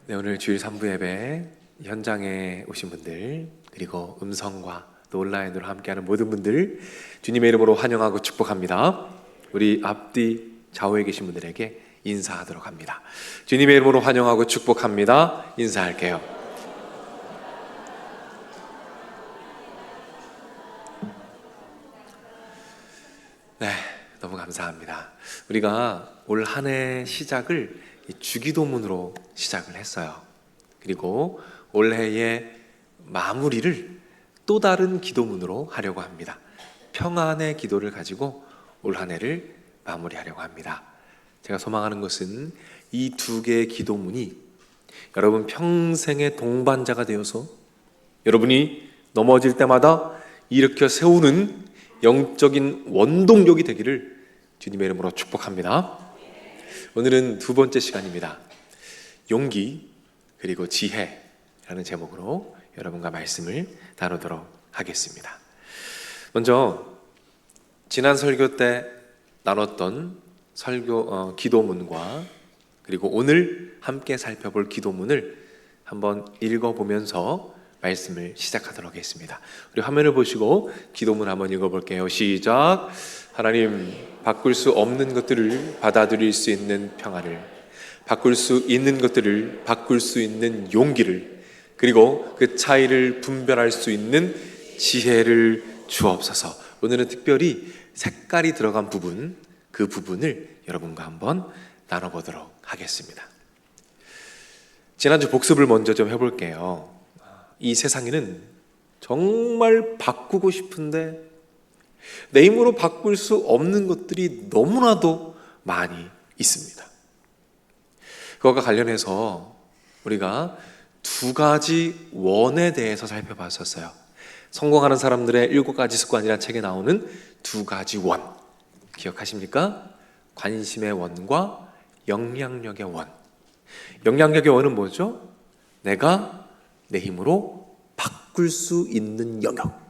네, 오늘 주일 3부 예배 현장에 오신 분들, 그리고 음성과 또 온라인으로 함께하는 모든 분들 주님의 이름으로 환영하고 축복합니다. 우리 앞뒤 좌우에 계신 분들에게 인사하도록 합니다. 주님의 이름으로 환영하고 축복합니다. 인사할게요. 네, 너무 감사합니다. 우리가 올 한 해 시작을 주기도문으로 시작을 했어요. 그리고 올해의 마무리를 또 다른 기도문으로 하려고 합니다. 평안의 기도를 가지고 올 한 해를 마무리하려고 합니다. 제가 소망하는 것은 이 두 개의 기도문이 여러분 평생의 동반자가 되어서 여러분이 넘어질 때마다 일으켜 세우는 영적인 원동력이 되기를 주님의 이름으로 축복합니다. 오늘은 두 번째 시간입니다. 용기 그리고 지혜라는 제목으로 여러분과 말씀을 나누도록 하겠습니다. 먼저 지난 설교 때 나눴던 기도문과 그리고 오늘 함께 살펴볼 기도문을 한번 읽어보면서 말씀을 시작하도록 하겠습니다. 우리 화면을 보시고 기도문 한번 읽어볼게요. 시작. 하나님, 바꿀 수 없는 것들을 받아들일 수 있는 평안을, 바꿀 수 있는 것들을 바꿀 수 있는 용기를, 그리고 그 차이를 분별할 수 있는 지혜를 주옵소서. 오늘은 특별히 색깔이 들어간 부분, 그 부분을 여러분과 한번 나눠보도록 하겠습니다. 지난주 복습을 먼저 좀 해볼게요. 이 세상에는 정말 바꾸고 싶은데 내 힘으로 바꿀 수 없는 것들이 너무나도 많이 있습니다. 그것과 관련해서 우리가 두 가지 원에 대해서 살펴봤었어요. 성공하는 사람들의 7가지 습관이라는 책에 나오는 두 가지 원, 기억하십니까? 관심의 원과 영향력의 원. 영향력의 원은 뭐죠? 내가 내 힘으로 바꿀 수 있는 영역.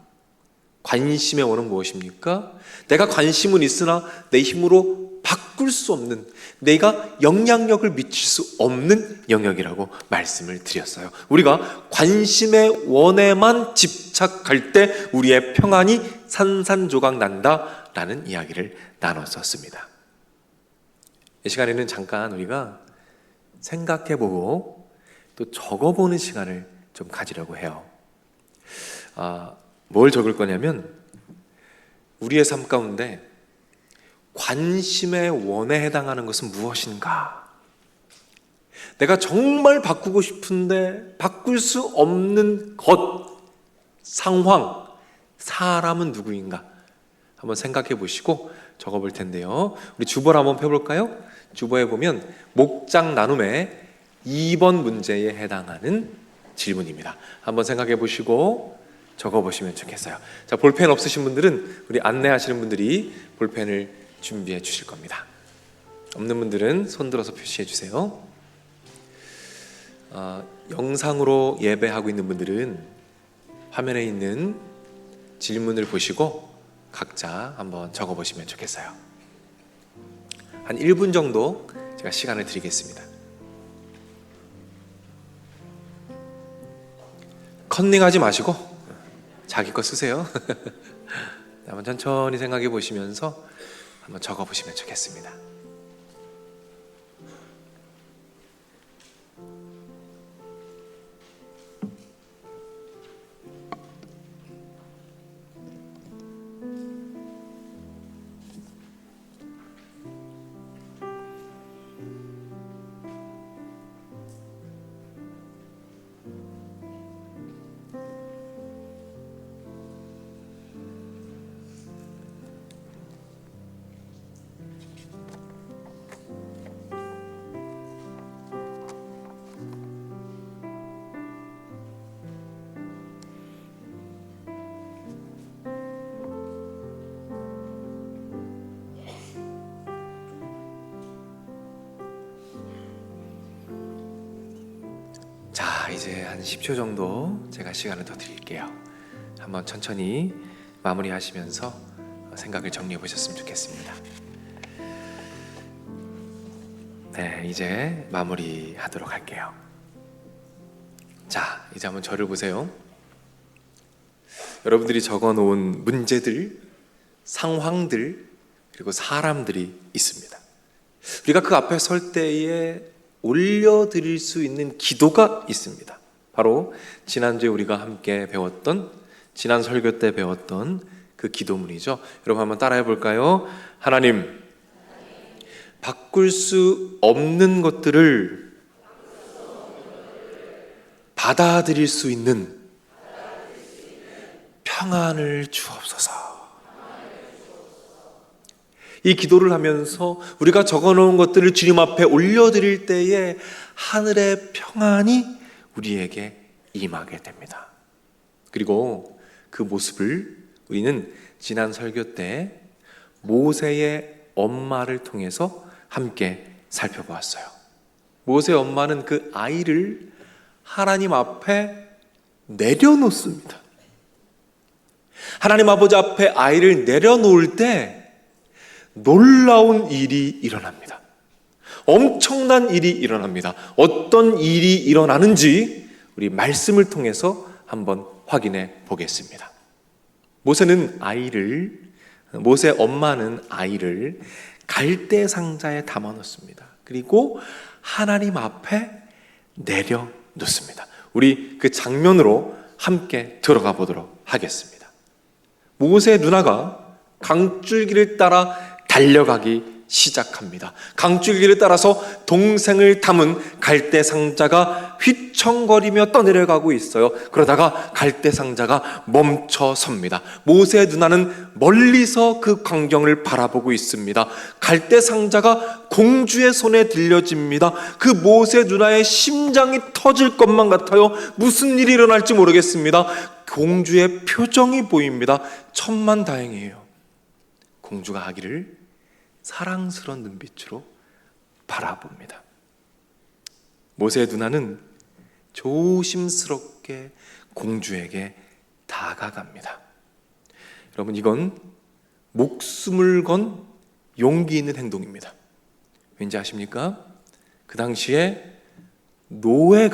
관심의 원은 무엇입니까? 내가 관심은 있으나 내 힘으로 바꿀 수 없는, 내가 영향력을 미칠 수 없는 영역이라고 말씀을 드렸어요. 우리가 관심의 원에만 집착할 때 우리의 평안이 산산조각 난다라는 이야기를 나눴었습니다. 이 시간에는 잠깐 우리가 생각해보고 또 적어보는 시간을 좀 가지려고 해요. 뭘 적을 거냐면 우리의 삶 가운데 관심의 원에 해당하는 것은 무엇인가? 내가 정말 바꾸고 싶은데 바꿀 수 없는 것, 상황, 사람은 누구인가? 한번 생각해 보시고 적어볼 텐데요. 우리 주보를 한번 펴볼까요? 주보에 보면 목장 나눔의 2번 문제에 해당하는 질문입니다. 한번 생각해 보시고 적어보시면 좋겠어요. 자, 볼펜 없으신 분들은 우리 안내하시는 분들이 볼펜을 준비해 주실 겁니다. 없는 분들은 손 들어서 표시해 주세요. 영상으로 예배하고 있는 분들은 화면에 있는 질문을 보시고 각자 한번 적어보시면 좋겠어요. 한 1분 정도 제가 시간을 드리겠습니다. 컨닝하지 마시고 자기 거 쓰세요. 한번 천천히 생각해 보시면서 한번 적어 보시면 좋겠습니다. 자, 이제 한 10초 정도 제가 시간을 더 드릴게요. 한번 천천히 마무리하시면서 생각을 정리해 보셨으면 좋겠습니다. 네, 이제 마무리하도록 할게요. 자, 이제 한번 저를 보세요. 여러분들이 적어놓은 문제들, 상황들, 그리고 사람들이 있습니다. 우리가 그 앞에 설 때에 올려드릴 수 있는 기도가 있습니다. 바로 지난주에 우리가 함께 배웠던, 지난 설교 때 배웠던 그 기도문이죠. 여러분 한번 따라해 볼까요? 하나님, 바꿀 수 없는 것들을 받아들일 수 있는 평안을 주옵소서. 이 기도를 하면서 우리가 적어놓은 것들을 주님 앞에 올려드릴 때에 하늘의 평안이 우리에게 임하게 됩니다. 그리고 그 모습을 우리는 지난 설교 때 모세의 엄마를 통해서 함께 살펴보았어요. 모세의 엄마는 그 아이를 하나님 앞에 내려놓습니다. 하나님 아버지 앞에 아이를 내려놓을 때 놀라운 일이 일어납니다. 엄청난 일이 일어납니다. 어떤 일이 일어나는지 우리 말씀을 통해서 한번 확인해 보겠습니다. 모세의 엄마는 아이를 갈대 상자에 담아 놓습니다. 그리고 하나님 앞에 내려놓습니다. 우리 그 장면으로 함께 들어가 보도록 하겠습니다. 모세의 누나가 강줄기를 따라 달려가기 시작합니다. 강줄기를 따라서 동생을 담은 갈대 상자가 휘청거리며 떠내려가고 있어요. 그러다가 갈대 상자가 멈춰 섭니다. 모세의 누나는 멀리서 그 광경을 바라보고 있습니다. 갈대 상자가 공주의 손에 들려집니다. 그 모세 누나의 심장이 터질 것만 같아요. 무슨 일이 일어날지 모르겠습니다. 공주의 표정이 보입니다. 천만다행이에요. 공주가 아기를 사랑스러운 눈빛으로 바라봅니다. 모세의 누나는 조심스럽게 공주에게 다가갑니다. 여러분, 이건 목숨을 건 용기 있는 행동입니다. 왠지 아십니까? 그 당시에 노예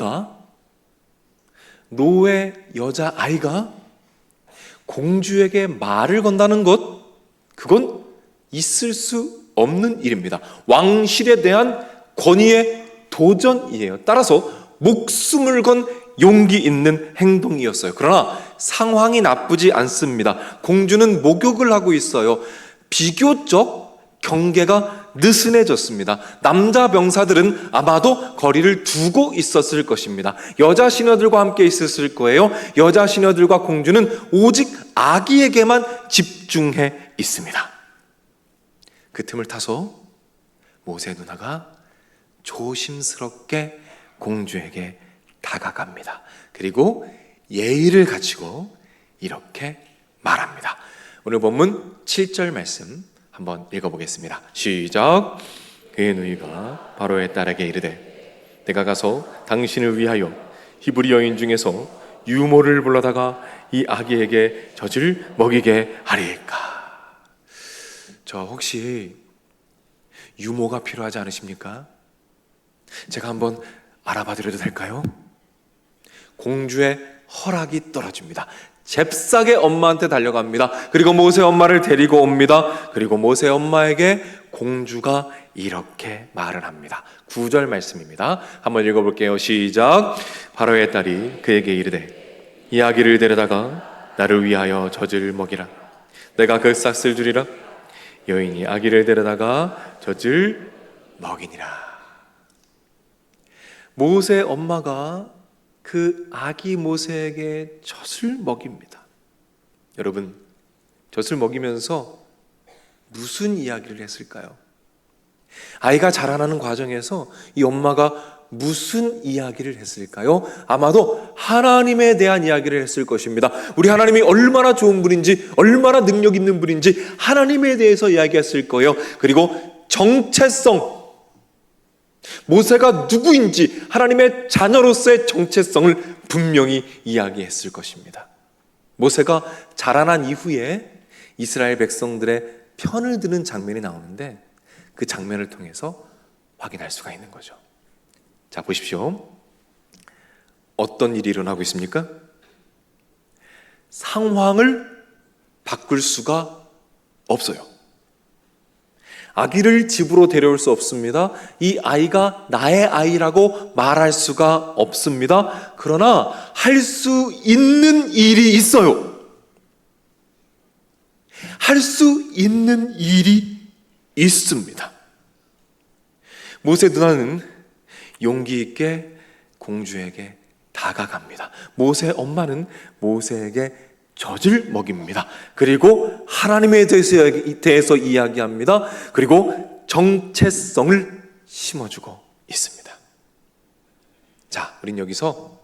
여자아이가 공주에게 말을 건다는 것, 그건 있을 수 없는 일입니다. 왕실에 대한 권위의 도전이에요. 따라서 목숨을 건 용기 있는 행동이었어요. 그러나 상황이 나쁘지 않습니다. 공주는 목욕을 하고 있어요. 비교적 경계가 느슨해졌습니다. 남자 병사들은 아마도 거리를 두고 있었을 것입니다. 여자 시녀들과 함께 있었을 거예요. 여자 시녀들과 공주는 오직 아기에게만 집중해 있습니다. 그 틈을 타서 모세 누나가 조심스럽게 공주에게 다가갑니다. 그리고 예의를 갖추고 이렇게 말합니다. 오늘 본문 7절 말씀 한번 읽어보겠습니다. 시작. 그의 누이가 바로의 딸에게 이르되 내가 가서 당신을 위하여 히브리 여인 중에서 유모를 불러다가 이 아기에게 젖을 먹이게 하리이까. 저 혹시 유모가 필요하지 않으십니까? 제가 한번 알아봐 드려도 될까요? 공주의 허락이 떨어집니다. 잽싸게 엄마한테 달려갑니다. 그리고 모세 엄마를 데리고 옵니다. 그리고 모세 엄마에게 공주가 이렇게 말을 합니다. 9절 말씀입니다. 한번 읽어볼게요. 시작. 바로의 딸이 그에게 이르되 이 아기를 데려다가 나를 위하여 젖을 먹이라. 내가 그 싹쓸 주리라. 여인이 아기를 데려다가 젖을 먹이니라. 모세 엄마가 그 아기 모세에게 젖을 먹입니다. 여러분, 젖을 먹이면서 무슨 이야기를 했을까요? 아이가 자라나는 과정에서 이 엄마가 무슨 이야기를 했을까요? 아마도 하나님에 대한 이야기를 했을 것입니다. 우리 하나님이 얼마나 좋은 분인지, 얼마나 능력 있는 분인지 하나님에 대해서 이야기했을 거예요. 그리고 정체성, 모세가 누구인지 하나님의 자녀로서의 정체성을 분명히 이야기했을 것입니다. 모세가 자라난 이후에 이스라엘 백성들의 편을 드는 장면이 나오는데 그 장면을 통해서 확인할 수가 있는 거죠. 자, 보십시오. 어떤 일이 일어나고 있습니까? 상황을 바꿀 수가 없어요. 아기를 집으로 데려올 수 없습니다. 이 아이가 나의 아이라고 말할 수가 없습니다. 그러나 할 수 있는 일이 있어요. 할 수 있는 일이 있습니다. 모세 누나는 용기 있게 공주에게 다가갑니다. 모세 엄마는 모세에게 젖을 먹입니다. 그리고 하나님에 대해서 이야기합니다. 그리고 정체성을 심어주고 있습니다. 자, 우린 여기서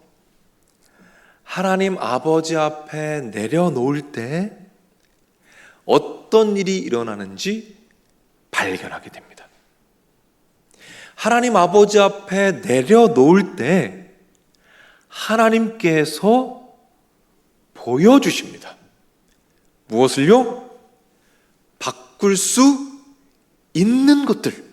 하나님 아버지 앞에 내려놓을 때 어떤 일이 일어나는지 발견하게 됩니다. 하나님 아버지 앞에 내려놓을 때 하나님께서 보여주십니다. 무엇을요? 바꿀 수 있는 것들.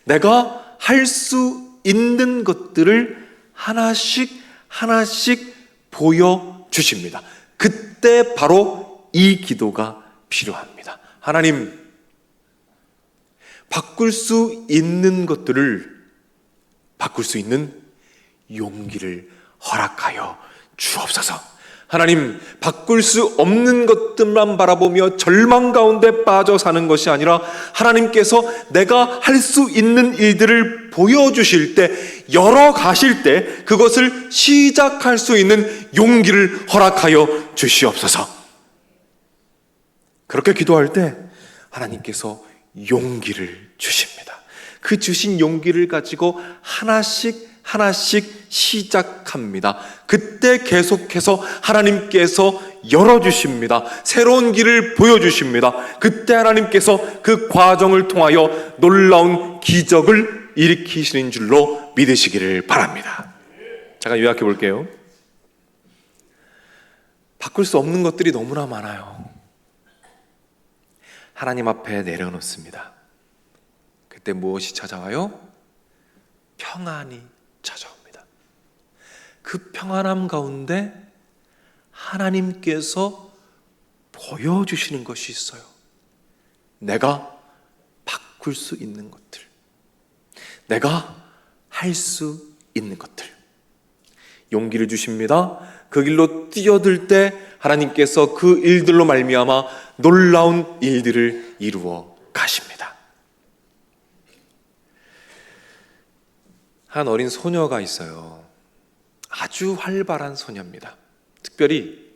내가 할 수 있는 것들을 하나씩 하나씩 보여주십니다. 그때 바로 이 기도가 필요합니다. 하나님, 바꿀 수 있는 것들을 바꿀 수 있는 용기를 허락하여 주옵소서. 하나님, 바꿀 수 없는 것들만 바라보며 절망 가운데 빠져 사는 것이 아니라 하나님께서 내가 할 수 있는 일들을 보여주실 때, 열어가실 때 그것을 시작할 수 있는 용기를 허락하여 주시옵소서. 그렇게 기도할 때 하나님께서 용기를 주십니다. 그 주신 용기를 가지고 하나씩 하나씩 시작합니다. 그때 계속해서 하나님께서 열어주십니다. 새로운 길을 보여주십니다. 그때 하나님께서 그 과정을 통하여 놀라운 기적을 일으키시는 줄로 믿으시기를 바랍니다. 잠깐 요약해 볼게요. 바꿀 수 없는 것들이 너무나 많아요. 하나님 앞에 내려놓습니다. 그때 무엇이 찾아와요? 평안이 찾아옵니다. 그 평안함 가운데 하나님께서 보여주시는 것이 있어요. 내가 바꿀 수 있는 것들, 내가 할 수 있는 것들, 용기를 주십니다. 그 길로 뛰어들 때 하나님께서 그 일들로 말미암아 놀라운 일들을 이루어 가십니다. 한 어린 소녀가 있어요. 아주 활발한 소녀입니다. 특별히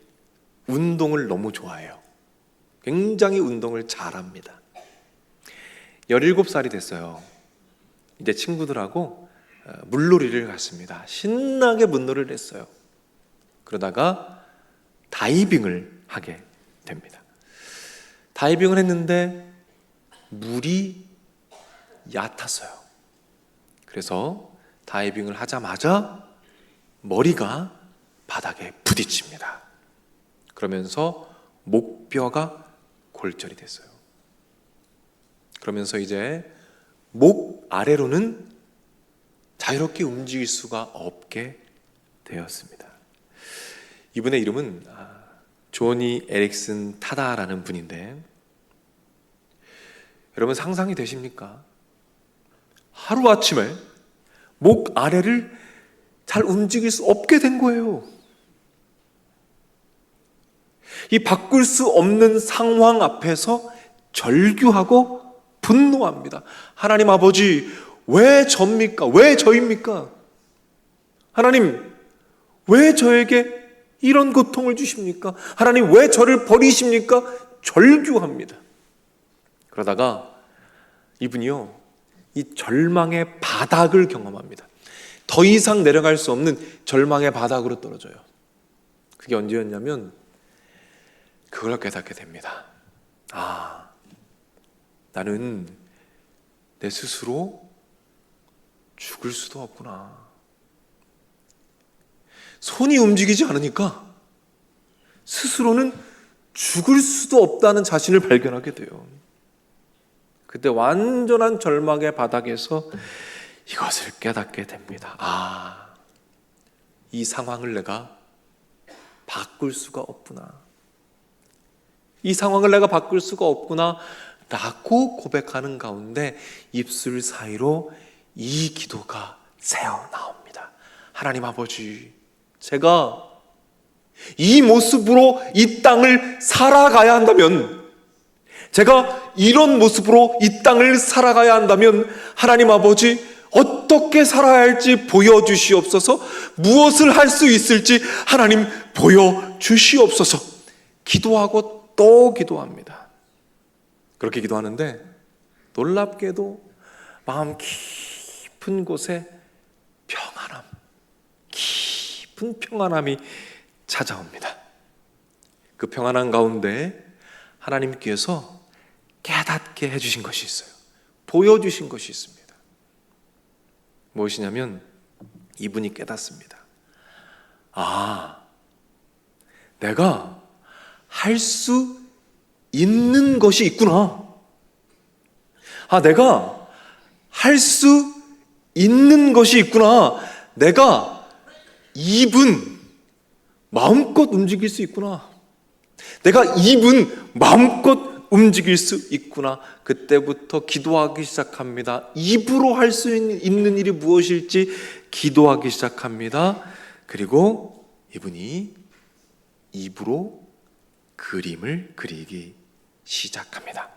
운동을 너무 좋아해요. 굉장히 운동을 잘합니다. 17살이 됐어요. 이제 친구들하고 물놀이를 갔습니다. 신나게 물놀이를 했어요. 그러다가 다이빙을 하게 됩니다. 다이빙을 했는데 물이 얕았어요. 그래서 다이빙을 하자마자 머리가 바닥에 부딪힙니다. 그러면서 목뼈가 골절이 됐어요. 그러면서 이제 목 아래로는 자유롭게 움직일 수가 없게 되었습니다. 이분의 이름은 조니 에릭슨 타다라는 분인데, 여러분 상상이 되십니까? 하루아침에 목 아래를 잘 움직일 수 없게 된 거예요. 이 바꿀 수 없는 상황 앞에서 절규하고 분노합니다. 하나님 아버지, 왜 접니까? 왜 저입니까? 하나님, 왜 저에게 이런 고통을 주십니까? 하나님, 왜 저를 버리십니까? 절규합니다. 그러다가 이분이요, 이 절망의 바닥을 경험합니다. 더 이상 내려갈 수 없는 절망의 바닥으로 떨어져요. 그게 언제였냐면 그걸 깨닫게 됩니다. 아, 나는 내 스스로 죽을 수도 없구나. 손이 움직이지 않으니까 스스로는 죽을 수도 없다는 자신을 발견하게 돼요. 그때 완전한 절망의 바닥에서 이것을 깨닫게 됩니다. 아, 이 상황을 내가 바꿀 수가 없구나. 이 상황을 내가 바꿀 수가 없구나 라고 고백하는 가운데 입술 사이로 이 기도가 새어나옵니다. 하나님 아버지, 제가 이 모습으로 이 땅을 살아가야 한다면, 제가 이런 모습으로 이 땅을 살아가야 한다면 하나님 아버지, 어떻게 살아야 할지 보여주시옵소서. 무엇을 할 수 있을지 하나님 보여주시옵소서. 기도하고 또 기도합니다. 그렇게 기도하는데 놀랍게도 마음 깊은 곳에 평안함, 깊은 평안함이 찾아옵니다. 그 평안함 가운데 하나님께서 깨닫게 해주신 것이 있어요. 보여주신 것이 있습니다. 무엇이냐면 이분이 깨닫습니다. 아, 내가 할 수 있는 것이 있구나. 아, 내가 할 수 있는 것이 있구나. 내가 입은 마음껏 움직일 수 있구나. 내가 입은 마음껏 움직일 수 있구나. 그때부터 기도하기 시작합니다. 입으로 할 수 있는 일이 무엇일지 기도하기 시작합니다. 그리고 이분이 입으로 그림을 그리기 시작합니다.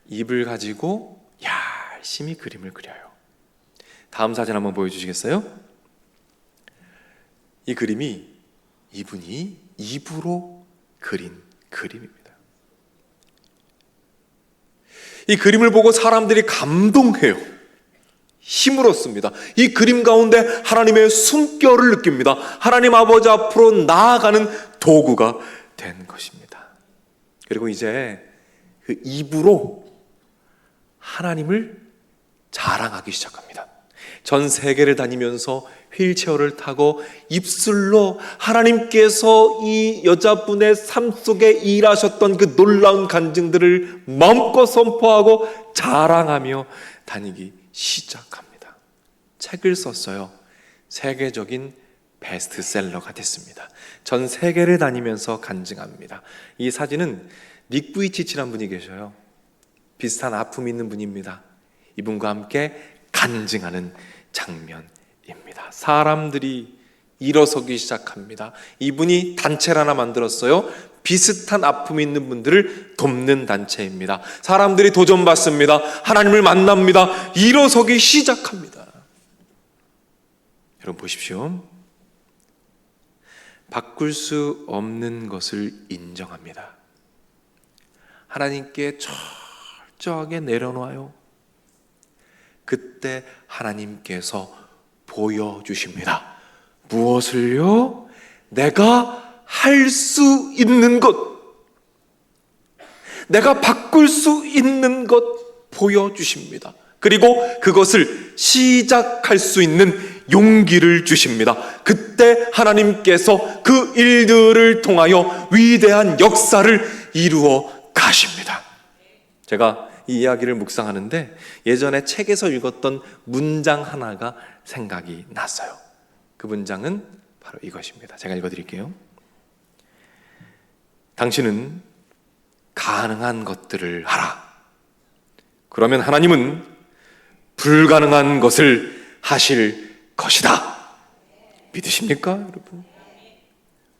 입을 가지고 열심히 그림을 그려요. 다음 사진 한번 보여주시겠어요? 이 그림이 이분이 입으로 그린 그림입니다. 이 그림을 보고 사람들이 감동해요. 힘을 얻습니다. 이 그림 가운데 하나님의 숨결을 느낍니다. 하나님 아버지 앞으로 나아가는 도구가 된 것입니다. 그리고 이제 그 입으로 하나님을 자랑하기 시작합니다. 전 세계를 다니면서 휠체어를 타고 입술로 하나님께서 이 여자분의 삶 속에 일하셨던 그 놀라운 간증들을 마음껏 선포하고 자랑하며 다니기 시작합니다. 책을 썼어요. 세계적인 베스트셀러가 됐습니다. 전 세계를 다니면서 간증합니다. 이 사진은 닉 부이치치라는 분이 계셔요. 비슷한 아픔이 있는 분입니다. 이분과 함께 간증하는 장면입니다. 사람들이 일어서기 시작합니다. 이분이 단체를 하나 만들었어요. 비슷한 아픔이 있는 분들을 돕는 단체입니다. 사람들이 도전받습니다. 하나님을 만납니다. 일어서기 시작합니다. 여러분 보십시오. 바꿀 수 없는 것을 인정합니다. 하나님께 철저하게 내려놓아요. 그때 하나님께서 보여주십니다. 무엇을요? 내가 할 수 있는 것, 내가 바꿀 수 있는 것 보여주십니다. 그리고 그것을 시작할 수 있는 용기를 주십니다. 그때 하나님께서 그 일들을 통하여 위대한 역사를 이루어 가십니다. 제가 이 이야기를 묵상하는데 예전에 책에서 읽었던 문장 하나가 생각이 났어요. 그 문장은 바로 이것입니다. 제가 읽어드릴게요. 당신은 가능한 것들을 하라. 그러면 하나님은 불가능한 것을 하실 것이다. 믿으십니까, 여러분?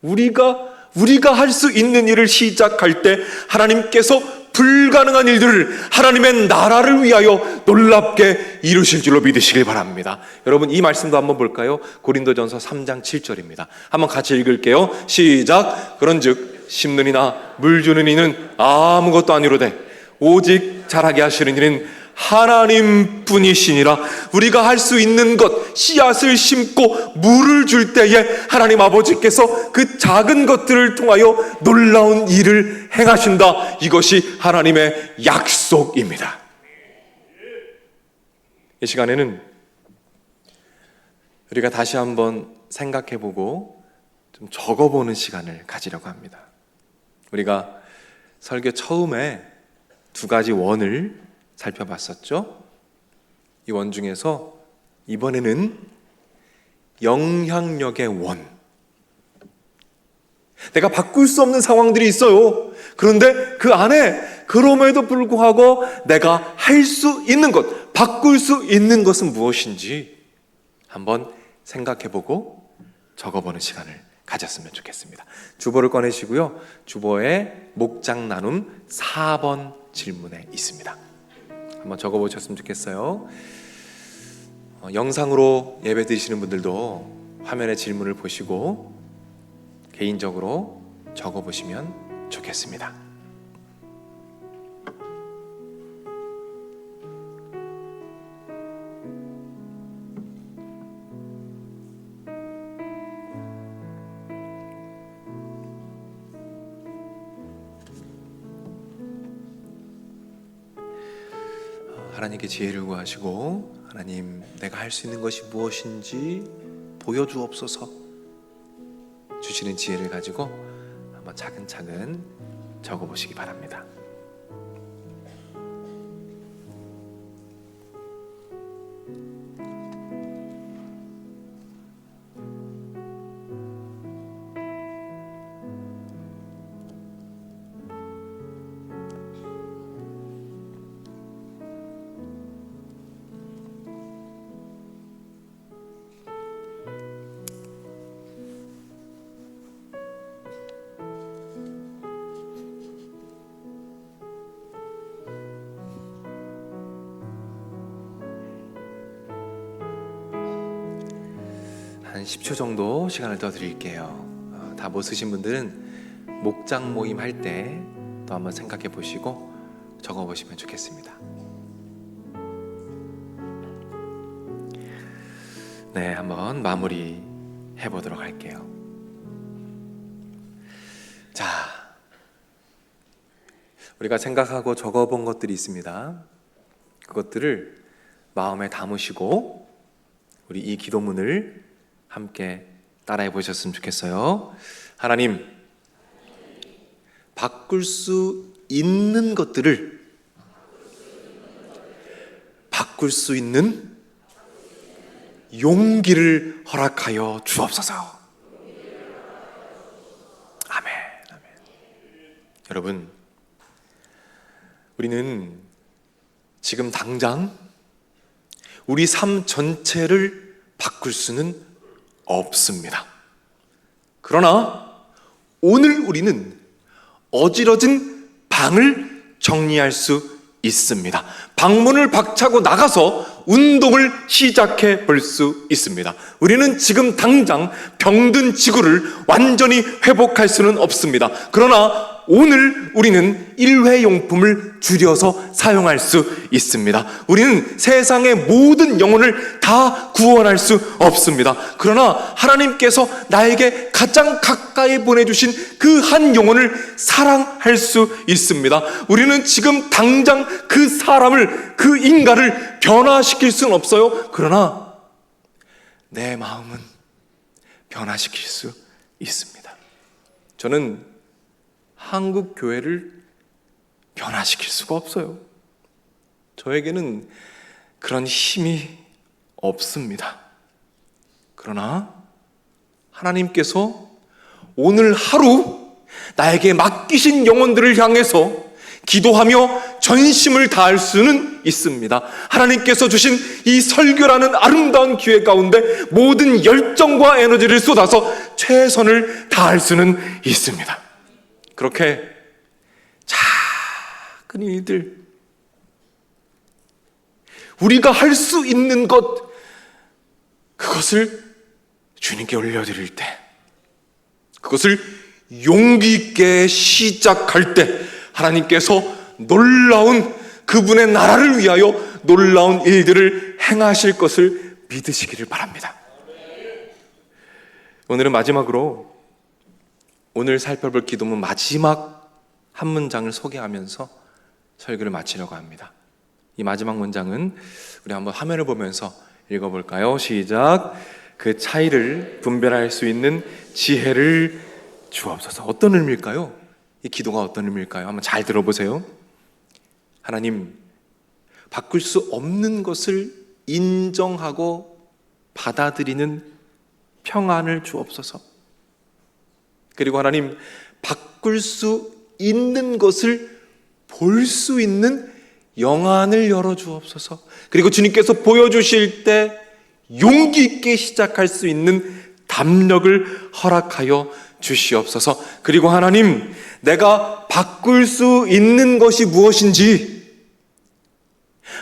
우리가 할 수 있는 일을 시작할 때 하나님께서 불가능한 일들을 하나님의 나라를 위하여 놀랍게 이루실 줄로 믿으시길 바랍니다. 여러분 이 말씀도 한번 볼까요? 고린도전서 3장 7절입니다. 한번 같이 읽을게요. 시작. 그런즉 심는 이나 물 주는 이는 아무것도 아니로되 오직 자라게 하시는 이는 하나님뿐이시니라. 우리가 할 수 있는 것, 씨앗을 심고 물을 줄 때에 하나님 아버지께서 그 작은 것들을 통하여 놀라운 일을 행하신다. 이것이 하나님의 약속입니다. 이 시간에는 우리가 다시 한번 생각해보고 좀 적어보는 시간을 가지려고 합니다. 우리가 설교 처음에 두 가지 원을 살펴봤었죠. 이 원 중에서 이번에는 영향력의 원. 내가 바꿀 수 없는 상황들이 있어요. 그런데 그 안에 그럼에도 불구하고 내가 할 수 있는 것, 바꿀 수 있는 것은 무엇인지 한번 생각해보고 적어보는 시간을 가졌으면 좋겠습니다. 주보를 꺼내시고요. 주보에 목장 나눔 4번 질문에 있습니다. 한번 적어보셨으면 좋겠어요. 영상으로 예배 드리시는 분들도 화면에 질문을 보시고 개인적으로 적어보시면 좋겠습니다. 하나님께 지혜를 구하시고, 하나님, 내가 할 수 있는 것이 무엇인지 보여주옵소서 주시는 지혜를 가지고 한번 차근차근 적어보시기 바랍니다. 한 10초 정도 시간을 더 드릴게요. 다 못 쓰신 분들은 목장 모임 할 때 또 한번 생각해 보시고 적어 보시면 좋겠습니다. 네, 한번 마무리 해보도록 할게요. 자, 우리가 생각하고 적어본 것들이 있습니다. 그것들을 마음에 담으시고 우리 이 기도문을 함께 따라해 보셨으면 좋겠어요. 하나님, 바꿀 수 있는 것들을 바꿀 수 있는 용기를 허락하여 주옵소서. 아멘, 아멘. 여러분, 우리는 지금 당장 우리 삶 전체를 바꿀 수는 없습니다. 그러나 오늘 우리는 어지러진 방을 정리할 수 있습니다. 방문을 박차고 나가서 운동을 시작해 볼 수 있습니다. 우리는 지금 당장 병든 지구를 완전히 회복할 수는 없습니다. 그러나 오늘 우리는 일회용품을 줄여서 사용할 수 있습니다. 우리는 세상의 모든 영혼을 다 구원할 수 없습니다. 그러나 하나님께서 나에게 가장 가까이 보내주신 그 한 영혼을 사랑할 수 있습니다. 우리는 지금 당장 그 사람을, 그 인간을 변화시킬 수는 없어요. 그러나 내 마음은 변화시킬 수 있습니다. 저는 한국 교회를 변화시킬 수가 없어요. 저에게는 그런 힘이 없습니다. 그러나 하나님께서 오늘 하루 나에게 맡기신 영혼들을 향해서 기도하며 전심을 다할 수는 있습니다. 하나님께서 주신 이 설교라는 아름다운 기회 가운데 모든 열정과 에너지를 쏟아서 최선을 다할 수는 있습니다. 그렇게 작은 일들, 우리가 할 수 있는 것, 그것을 주님께 올려드릴 때, 그것을 용기 있게 시작할 때 하나님께서 놀라운 그분의 나라를 위하여 놀라운 일들을 행하실 것을 믿으시기를 바랍니다. 오늘은 마지막으로 오늘 살펴볼 기도문 마지막 한 문장을 소개하면서 설교를 마치려고 합니다. 이 마지막 문장은 우리 한번 화면을 보면서 읽어볼까요? 시작. 그 차이를 분별할 수 있는 지혜를 주옵소서. 어떤 의미일까요? 이 기도가 어떤 의미일까요? 한번 잘 들어보세요. 하나님, 바꿀 수 없는 것을 인정하고 받아들이는 평안을 주옵소서. 그리고 하나님, 바꿀 수 있는 것을 볼 수 있는 영안을 열어주옵소서. 그리고 주님께서 보여주실 때 용기 있게 시작할 수 있는 담력을 허락하여 주시옵소서. 그리고 하나님, 내가 바꿀 수 있는 것이 무엇인지,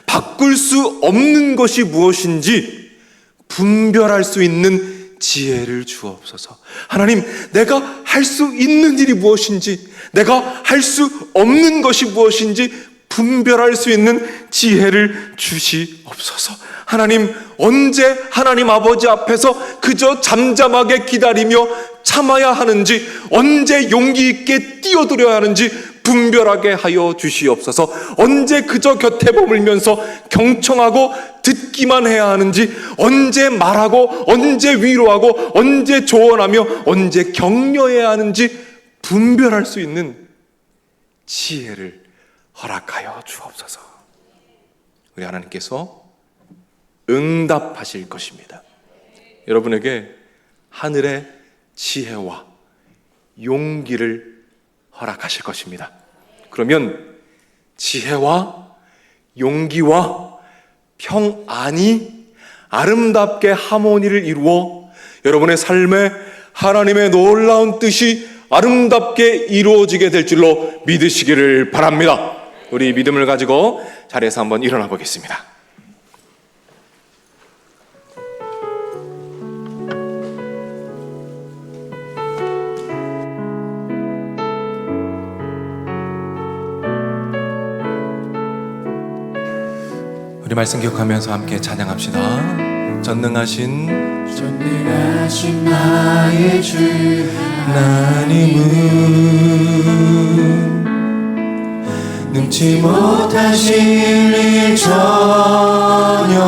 바꿀 수 없는 것이 무엇인지 분별할 수 있는 지혜를 주옵소서. 하나님, 내가 할 수 있는 일이 무엇인지, 내가 할 수 없는 것이 무엇인지 분별할 수 있는 지혜를 주시옵소서. 하나님, 언제 하나님 아버지 앞에서 그저 잠잠하게 기다리며 참아야 하는지, 언제 용기 있게 뛰어들어야 하는지 분별하게 하여 주시옵소서. 언제 그저 곁에 머물면서 경청하고 듣기만 해야 하는지, 언제 말하고 언제 위로하고 언제 조언하며 언제 격려해야 하는지 분별할 수 있는 지혜를 허락하여 주옵소서. 우리 하나님께서 응답하실 것입니다. 여러분에게 하늘의 지혜와 용기를 허락하실 것입니다. 그러면 지혜와 용기와 평안이 아름답게 하모니를 이루어 여러분의 삶에 하나님의 놀라운 뜻이 아름답게 이루어지게 될 줄로 믿으시기를 바랍니다. 우리 믿음을 가지고 자리에서 한번 일어나 보겠습니다. 우리 말씀 기억하면서 함께 찬양합시다. 전능하신 나의 주 하나님은 능치 못하실 일 전혀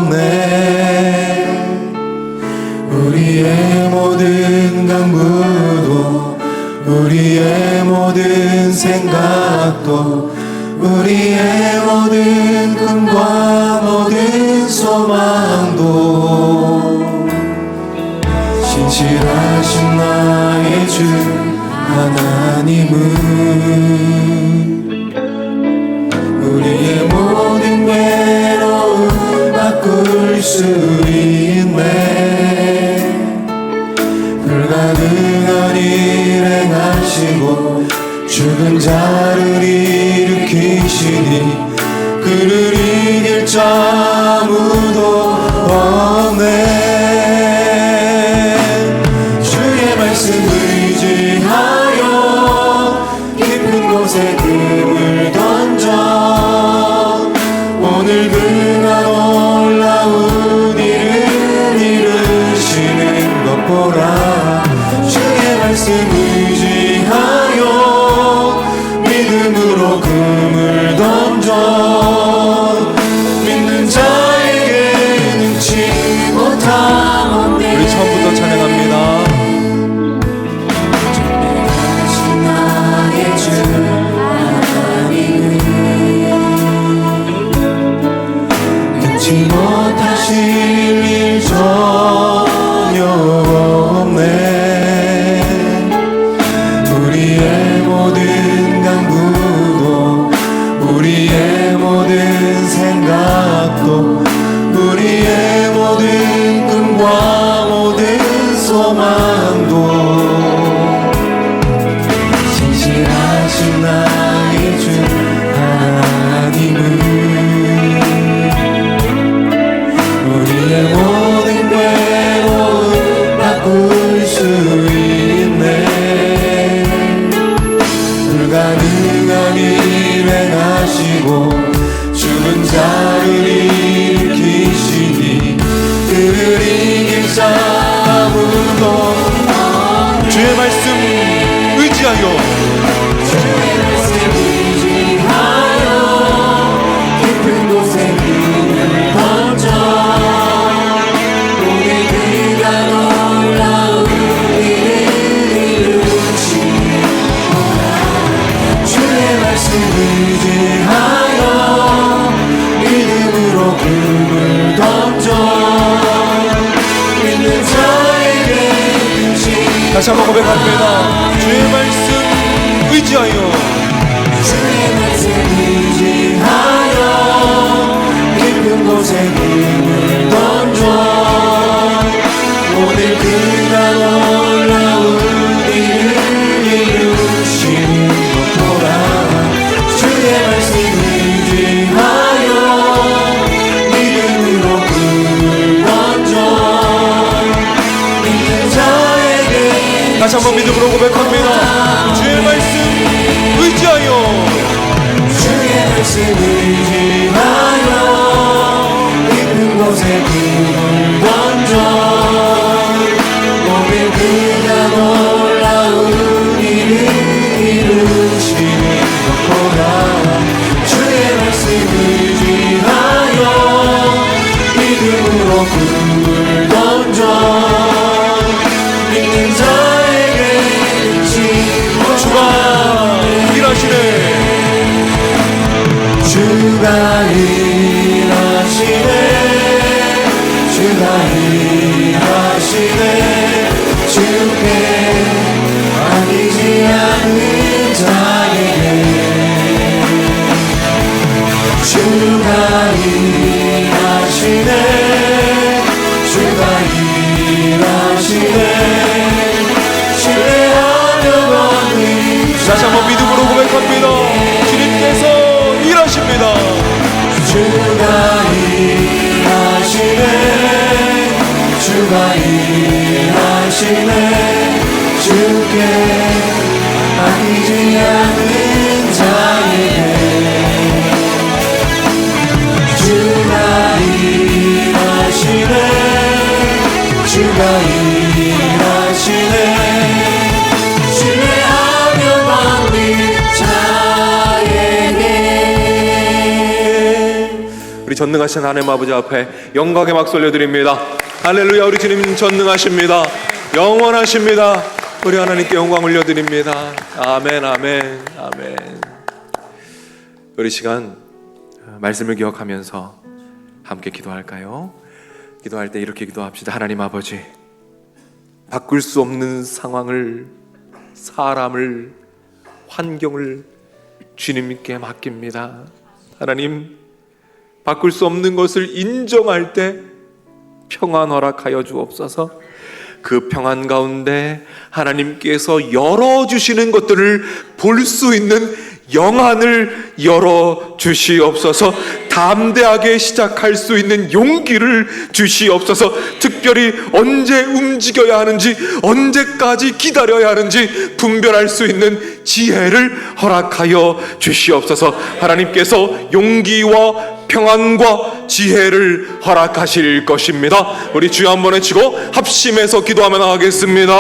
없네. 우리의 모든 강구도, 우리의 모든 생각도, 우리의 모든 꿈과 모든 소망도 신실하신 나의 주 하나님은 우리의 모든 괴로움 바꿀 수 있네. 불가능한 일 행하시고 죽은 자를 일으키시니 그를 이길 자 아무도 없네. 주의 말씀 의지하여 깊은 곳에 금을 던져 오늘 그가 놀라운 일을 이루시는 것 보라. 주의 말씀 의지하여 믿음으로 금을 던져 믿는 자에게 능치 못함 없네. 우리 처음부터 찬양합니다. 전능하신 나의 주 하나님은 능치 못하실 일 전혀 없네. 우리의 모든 강구도, 우리의 모든 생각도, 우리의 모든 꿈과 모든 소망도 신실하신 나의 주 하나님은 우리의 모든 괴로움 바꿀 수 있네. 불가능한 일 행하시고 죽은 자를 일으키시니 그를 이길 자 아무도 없네. 주의 말씀 의지하여 주의 말씀 의지하여 깊은 곳에 금을 던져 오늘 그가 놀라운 일을 이루시니 주의 말씀 의지하여 믿음으로 금을 던져 믿는 자 다시 한번 고백합니다. 주의 말씀 의지하여 주의 말씀 의지하여 깊은 곳에 힘을 던져 오늘 그가 놀라운 일을 이루시는 것 보라 주의 말씀 의지하여 믿음으로 꿈을 던져 믿는 자에게 다시 한번 믿음으로 고백합니다. 주의 말씀 의지하여 주의 말씀 의지하여 깊은 곳에 꿈을 던져 오늘 그가 놀라운 일을 이루시는 것 보라 주의 말씀 의지하여 믿음으로 꿈을 던져 믿는 자에게 주가 일하시네. 주가 일하시네 주가 일하시네 주께 아니지 않는 자에게 주가 일하시네 주가 일하시네 신뢰하며 걷는 다시 한번 믿음으로 고백합니다. 주님께서 일하십니다. 주가 일하시네 주가 일하시네 주께 아니지 않는 자에게 주가 일하시네 주가 일하시네 신뢰하며 받는 자에게 우리 전능하신 하나님 아버지 앞에 영광의 박수 올려드립니다. 할렐루야. 우리 주님 전능하십니다. 영원하십니다. 우리 하나님께 영광 올려드립니다. 아멘 아멘 아멘. 우리 시간 말씀을 기억하면서 함께 기도할까요? 기도할 때 이렇게 기도합시다. 하나님 아버지, 바꿀 수 없는 상황을, 사람을, 환경을 주님께 맡깁니다. 하나님, 바꿀 수 없는 것을 인정할 때 평안 허락하여 주옵소서. 그 평안 가운데 하나님께서 열어주시는 것들을 볼 수 있는 영안을 열어주시옵소서. 담대하게 시작할 수 있는 용기를 주시옵소서. 특별히 언제 움직여야 하는지, 언제까지 기다려야 하는지 분별할 수 있는 지혜를 허락하여 주시옵소서. 하나님께서 용기와 평안과 지혜를 허락하실 것입니다. 우리 주여 한번 외치고 합심해서 기도하며 나가겠습니다.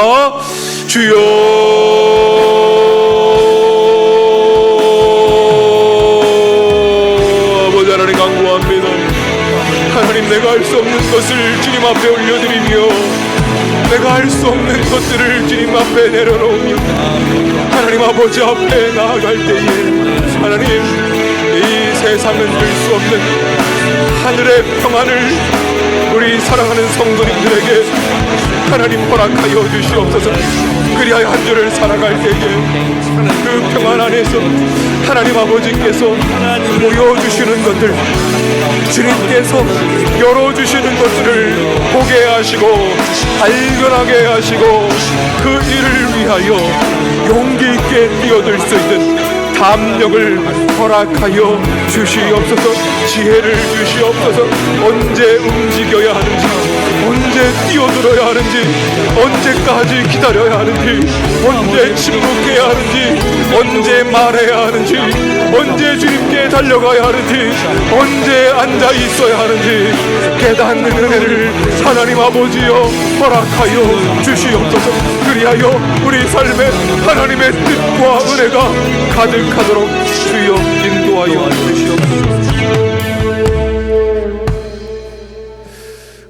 주여, 아버지 하나님 간구합니다. 하나님, 내가 할 수 없는 것을 주님 앞에 올려드리며 내가 할 수 없는 것들을 주님 앞에 내려놓으며 하나님 아버지 앞에 나아갈 때에 하나님, 이 세상은 들 수 없는 하늘의 평안을 우리 사랑하는 성도님들에게 하나님 허락하여 주시옵소서. 그리하여 한 주를 살아갈 때에 그 평안 안에서 하나님 아버지께서 보여주시는 것들, 주님께서 열어주시는 것들을 보게 하시고 발견하게 하시고 그 일을 위하여 용기 있게 뛰어들 수 있는 담력을 허락하여 주시옵소서. 지혜를 주시옵소서. 언제 움직여야 하는지, 언제 뛰어들어야 하는지, 언제까지 기다려야 하는지, 언제 침묵해야 하는지, 언제 말해야 하는지, 언제 주님께 달려가야 하는지, 언제 앉아 있어야 하는지 깨닫는 은혜를 하나님 아버지여 허락하여 주시옵소서. 그리하여 우리 삶에 하나님의 뜻과 은혜가 가득하도록 주여 인도하여 주시옵소서.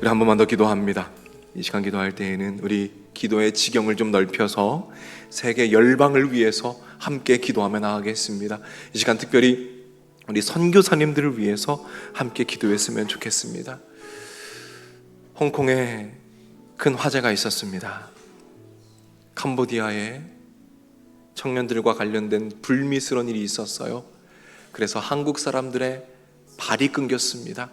우리 한 번만 더 기도합니다. 이 시간 기도할 때에는 우리 기도의 지경을 좀 넓혀서 세계 열방을 위해서 함께 기도하며 나가겠습니다. 이 시간 특별히 우리 선교사님들을 위해서 함께 기도했으면 좋겠습니다. 홍콩에 큰 화재가 있었습니다. 캄보디아에 청년들과 관련된 불미스러운 일이 있었어요. 그래서 한국 사람들의 발이 끊겼습니다.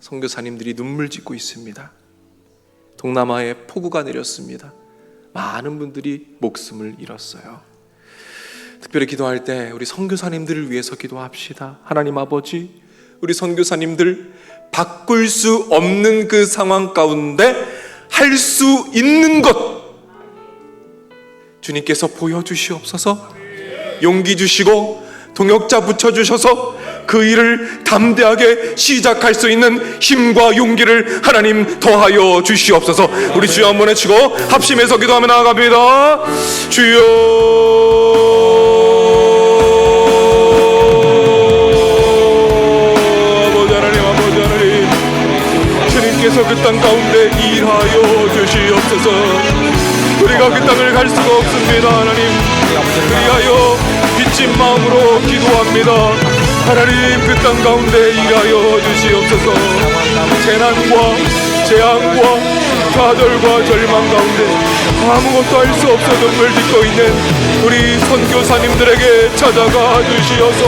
선교사님들이 눈물 짓고 있습니다. 동남아에 폭우가 내렸습니다. 많은 분들이 목숨을 잃었어요. 특별히 기도할 때 우리 선교사님들을 위해서 기도합시다. 하나님 아버지, 우리 선교사님들 바꿀 수 없는 그 상황 가운데 할 수 있는 것 주님께서 보여주시옵소서. 용기 주시고 동역자 붙여주셔서 그 일을 담대하게 시작할 수 있는 힘과 용기를 하나님 더하여 주시옵소서. 우리 주여 한번 외치고 합심해서 기도하며 나아갑니다. 주여, 주님께서 그 땅 가운데 일하여 주시옵소서. 우리가 그 땅을 갈 수가 없습니다. 하나님, 그리하여 빚진 마음으로 기도합니다. 하나님, 그 땅 가운데 일하여 주시옵소서. 재난과 재앙과 좌절과 절망 가운데 아무것도 할 수 없어 눈물 짓고 있는 우리 선교사님들에게 찾아가 주시어서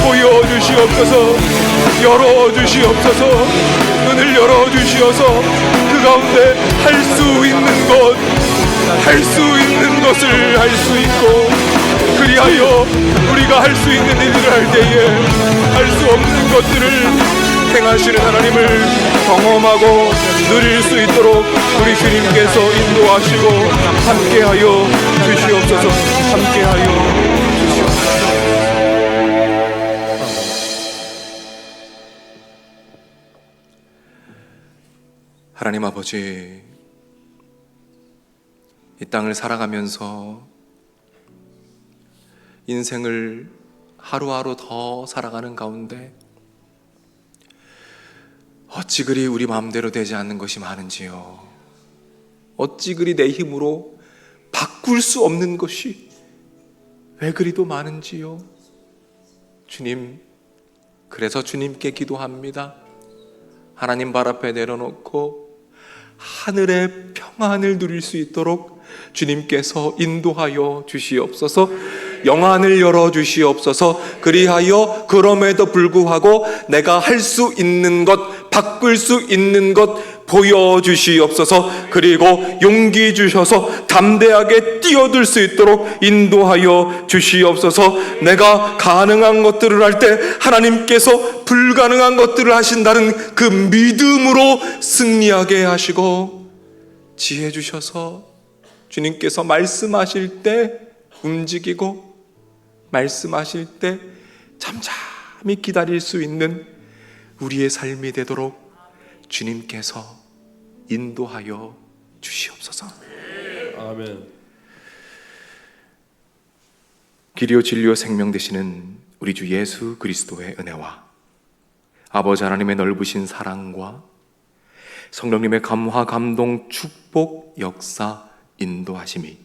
보여주시옵소서. 열어주시옵소서. 눈을 열어주시어서 그 가운데 할 수 있는 것, 할 수 있는 것을 할 수 있고, 그리하여 우리가 할 수 있는 일들을 할 때에 할 수 없는 것들을 행하시는 하나님을 경험하고 누릴 수 있도록 우리 주님께서 인도하시고 함께하여 주시옵소서. 함께하여 주시옵소서. 하나님 아버지, 이 땅을 살아가면서 인생을 하루하루 더 살아가는 가운데 어찌 그리 우리 마음대로 되지 않는 것이 많은지요. 어찌 그리 내 힘으로 바꿀 수 없는 것이 왜 그리도 많은지요. 주님, 그래서 주님께 기도합니다. 하나님 발 앞에 내려놓고 하늘의 평안을 누릴 수 있도록 주님께서 인도하여 주시옵소서. 영안을 열어주시옵소서. 그리하여 그럼에도 불구하고 내가 할 수 있는 것, 바꿀 수 있는 것 보여주시옵소서. 그리고 용기 주셔서 담대하게 뛰어들 수 있도록 인도하여 주시옵소서. 내가 가능한 것들을 할 때 하나님께서 불가능한 것들을 하신다는 그 믿음으로 승리하게 하시고, 지혜 주셔서 주님께서 말씀하실 때 움직이고, 말씀하실 때 잠잠히 기다릴 수 있는 우리의 삶이 되도록 주님께서 인도하여 주시옵소서. 아멘. 길이요 진리요 생명 되시는 우리 주 예수 그리스도의 은혜와 아버지 하나님의 넓으신 사랑과 성령님의 감화 감동 축복 역사 인도하심이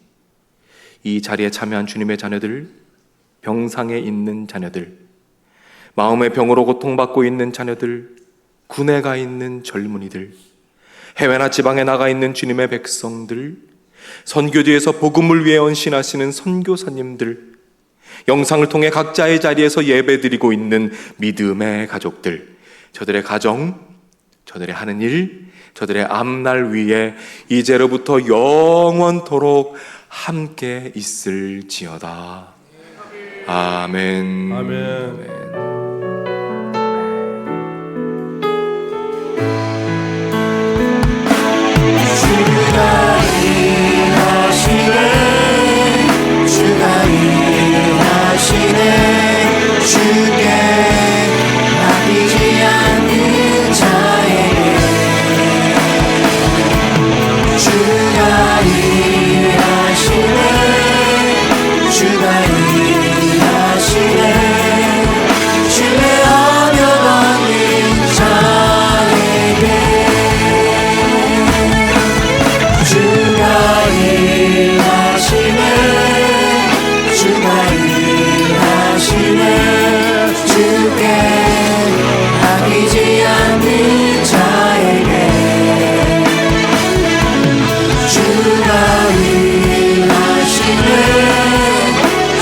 이 자리에 참여한 주님의 자녀들, 병상에 있는 자녀들, 마음의 병으로 고통받고 있는 자녀들, 군에 가 있는 젊은이들, 해외나 지방에 나가 있는 주님의 백성들, 선교지에서 복음을 위해 헌신하시는 선교사님들, 영상을 통해 각자의 자리에서 예배드리고 있는 믿음의 가족들, 저들의 가정, 저들의 하는 일, 저들의 앞날 위에 이제로부터 영원토록 함께 있을지어다. 아멘. 아멘. 주가 일하시네, 주가 일하시네. 주께 맡기지 않는 자에게 주가 일하시네, 주가 일하시네.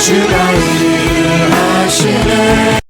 주가 일하시네